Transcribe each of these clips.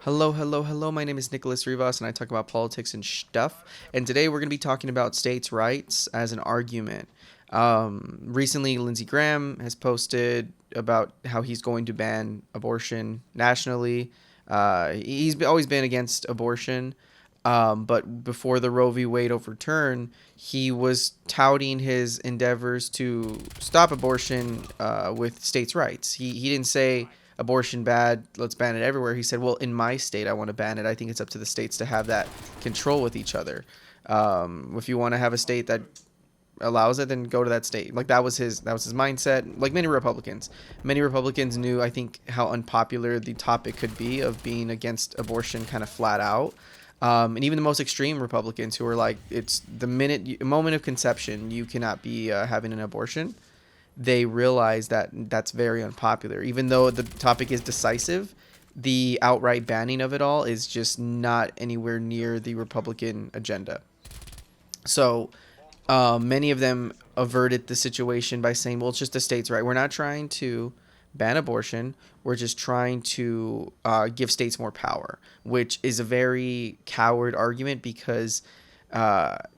Hello, hello, hello. My name is NicholassRivas, and I talk about politics and stuff. And today we're going to be talking about states' rights as an argument. Recently, Lindsey Graham has posted about how he's going to ban abortion nationally. He's always been against abortion, but before the Roe v. Wade overturn, he was touting his endeavors to stop abortion with states' rights. He didn't say abortion bad, let's ban it everywhere. He said, well, in my state, I want to ban it. I think it's up to the states to have that control with each other. If you want to have a state that allows it, then go to that state. Like that was his mindset. Like many Republicans knew, I think, how unpopular the topic could be of being against abortion, kind of flat out. And even the most extreme Republicans who are like, it's the moment of conception, you cannot be having an abortion. They realize that that's very unpopular. Even though the topic is decisive, the outright banning of it all is just not anywhere near the Republican agenda. So many of them averted the situation by saying, well, it's just the states' right. We're not trying to ban abortion. We're just trying to give states more power, which is a very coward argument because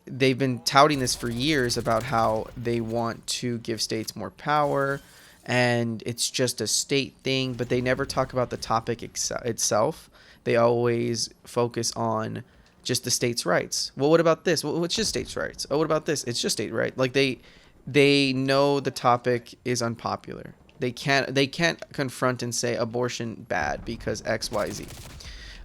they've been touting this for years about how they want to give states more power and it's just a state thing, but they never talk about the topic itself. They always focus on just the states' rights. Well, what about this? Well, it's just states' rights. Oh, what about this? It's just state right. Like they know the topic is unpopular. They can't confront and say abortion bad because X Y Z.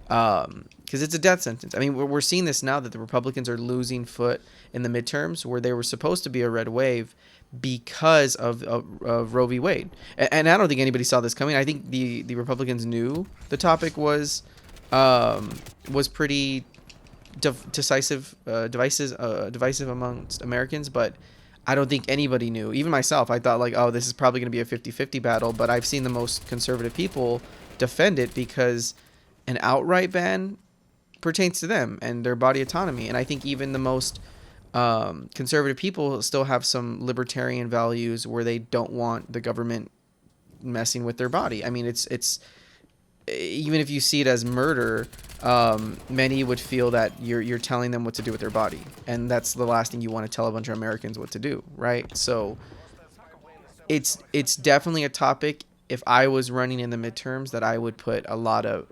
Because it's a death sentence. I mean, we're seeing this now that the Republicans are losing foot in the midterms where they were supposed to be a red wave because of Roe v. Wade. And I don't think anybody saw this coming. I think the Republicans knew the topic was pretty divisive amongst Americans, but I don't think anybody knew. Even myself, I thought like, oh, this is probably going to be a 50-50 battle, but I've seen the most conservative people defend it because an outright ban pertains to them and their body autonomy. And I think even the most conservative people still have some libertarian values where they don't want the government messing with their body. I mean, it's even if you see it as murder, many would feel that you're telling them what to do with their body, and that's the last thing you want to tell a bunch of Americans what to do, right? So it's definitely a topic. If I was running in the midterms, that I would put a lot of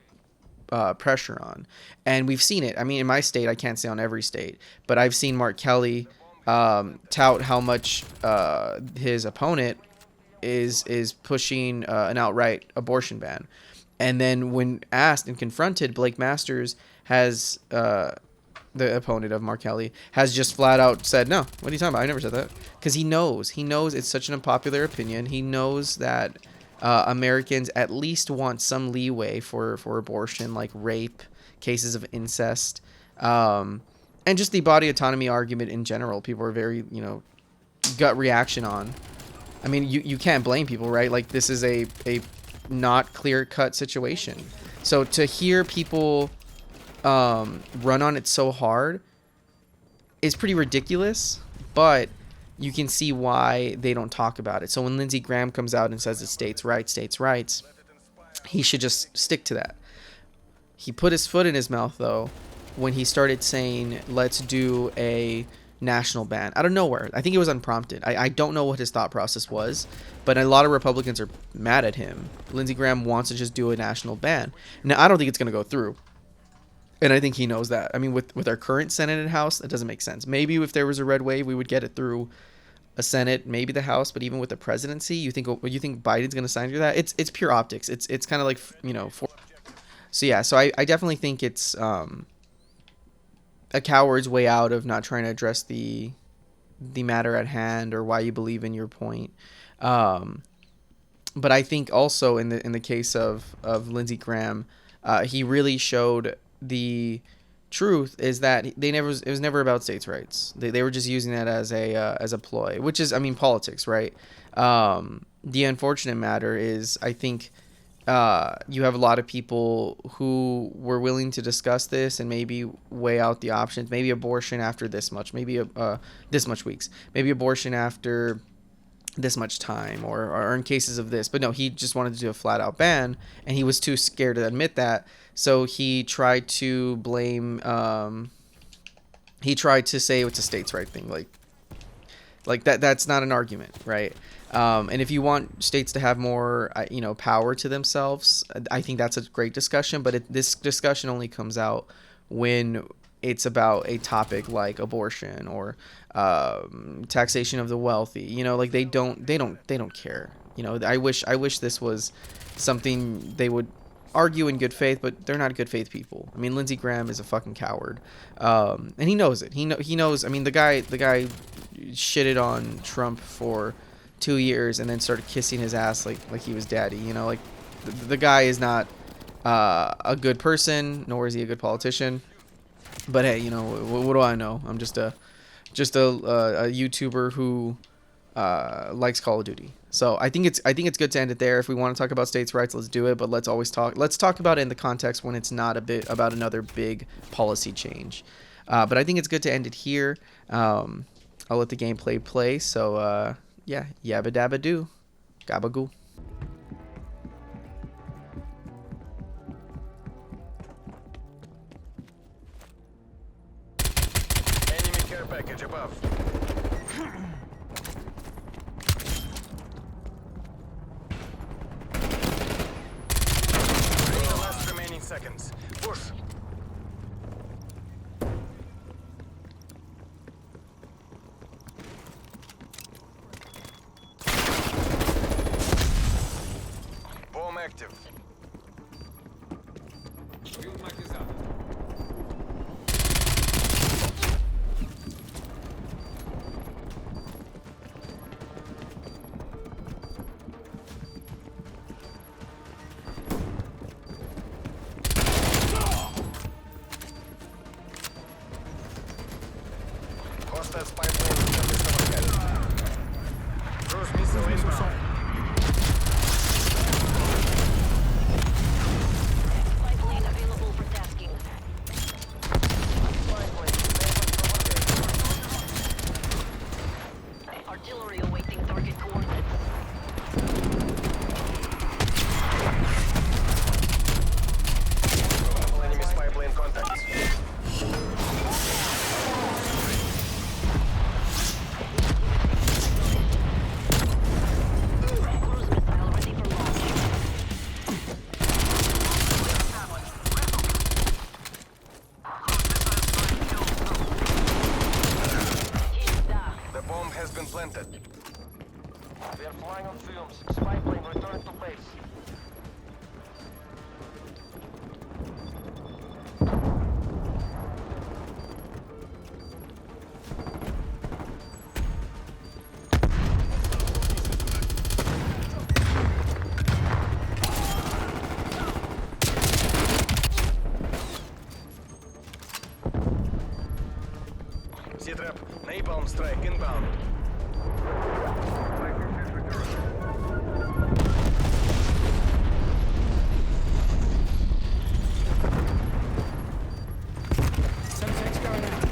pressure on. And we've seen it. I mean, in my state, I can't say on every state, but I've seen Mark Kelly tout how much his opponent is pushing an outright abortion ban. And then when asked and confronted, Blake Masters has, the opponent of Mark Kelly, has just flat out said, no, what are you talking about? I never said that. Because he knows it's such an unpopular opinion. He knows that Americans at least want some leeway for abortion, like rape, cases of incest, and just the body autonomy argument in general. People are very, gut reaction on. I mean, you can't blame people, right? Like, this is a not clear-cut situation. So to hear people run on it so hard is pretty ridiculous, but you can see why they don't talk about it. So when Lindsey Graham comes out and says it's states' rights, he should just stick to that. He put his foot in his mouth, though, when he started saying, let's do a national ban out of nowhere. I think it was unprompted. I don't know what his thought process was, but a lot of Republicans are mad at him. Lindsey Graham wants to just do a national ban. Now, I don't think it's going to go through. And I think he knows that. I mean, with our current Senate and House, that doesn't make sense. Maybe if there was a red wave, we would get it through a Senate, maybe the House, but even with the presidency, you think Biden's going to sign through that? It's pure optics. It's kind of like, so yeah, so I definitely think it's a coward's way out of not trying to address the matter at hand or why you believe in your point. But I think also in the case of Lindsey Graham, he really showed the truth is that it was never about states' rights. They were just using that as a ploy, which is, I mean, politics, right? The unfortunate matter is, I think you have a lot of people who were willing to discuss this and maybe weigh out the options. Maybe abortion after this much, maybe this much weeks, maybe abortion after this much time or earn cases of this. But no, he just wanted to do a flat out ban, and he was too scared to admit that. So he tried to blame, he tried to say it's a states' right thing. Like that's not an argument, right? And if you want states to have more, power to themselves, I think that's a great discussion. But this discussion only comes out when it's about a topic like abortion or taxation of the wealthy. Like they don't care. I wish this was something they would argue in good faith, but they're not good faith people. I mean, Lindsey Graham is a fucking coward, and he knows it. He knows. I mean, the guy shitted on Trump for 2 years and then started kissing his ass like he was daddy. Like the guy is not a good person, nor is he a good politician. But hey, what do I know? I'm just a YouTuber who likes Call of Duty. So I think it's good to end it there. If we want to talk about states' rights, let's do it. But let's talk about it in the context when it's not a bit about another big policy change. But I think it's good to end it here. I'll let the gameplay play. So yeah, yabba dabba doo, gabagoo. Enemy care package above. Seconds. Push. Bomb active. Field mic is up. Hostile spy plane just overhead. Cruise missile inbound. Spy plane available for tasking. Artillery awaiting target coordinates. Enemy spy plane contacts. Cruise missile ready for launch. The bomb has been planted. We are flying on fumes. Spy plane return to base. Z-trap, napalm strike inbound. Semtex going out.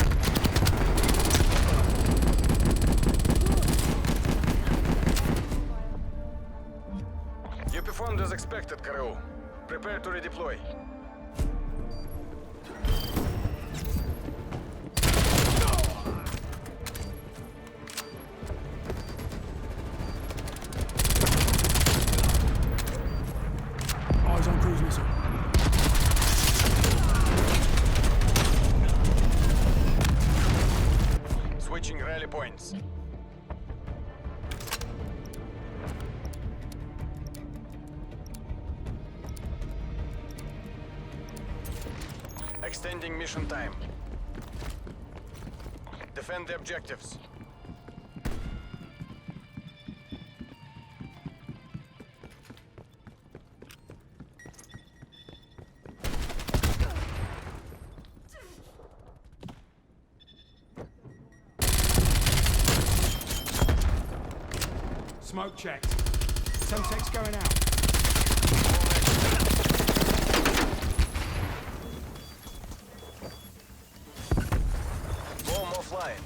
You performed as expected, crew. Prepare to redeploy. Eyes on cruise missile. Switching rally points. Extending mission time. Defend the objectives. Smoke checked. Semtex going out. Bomb offline.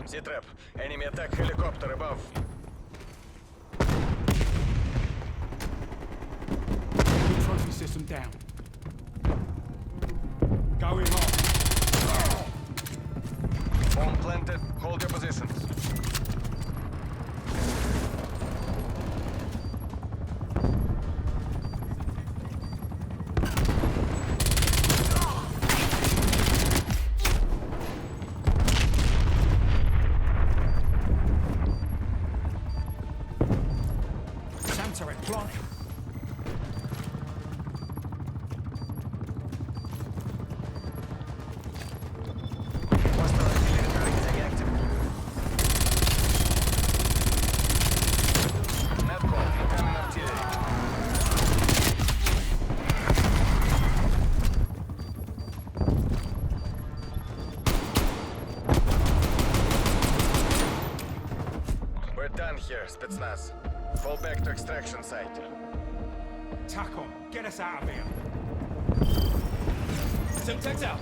Z-trap. Enemy attack helicopter above. Enemy trophy system down. Going on. Bomb planted. Hold your positions. Santa at planning. Hostile artillery targeting active. Net call. Incoming artillery. We're done here, Spetsnaz. Fall back to extraction site. Tack on. Get us out of here. Semtex out.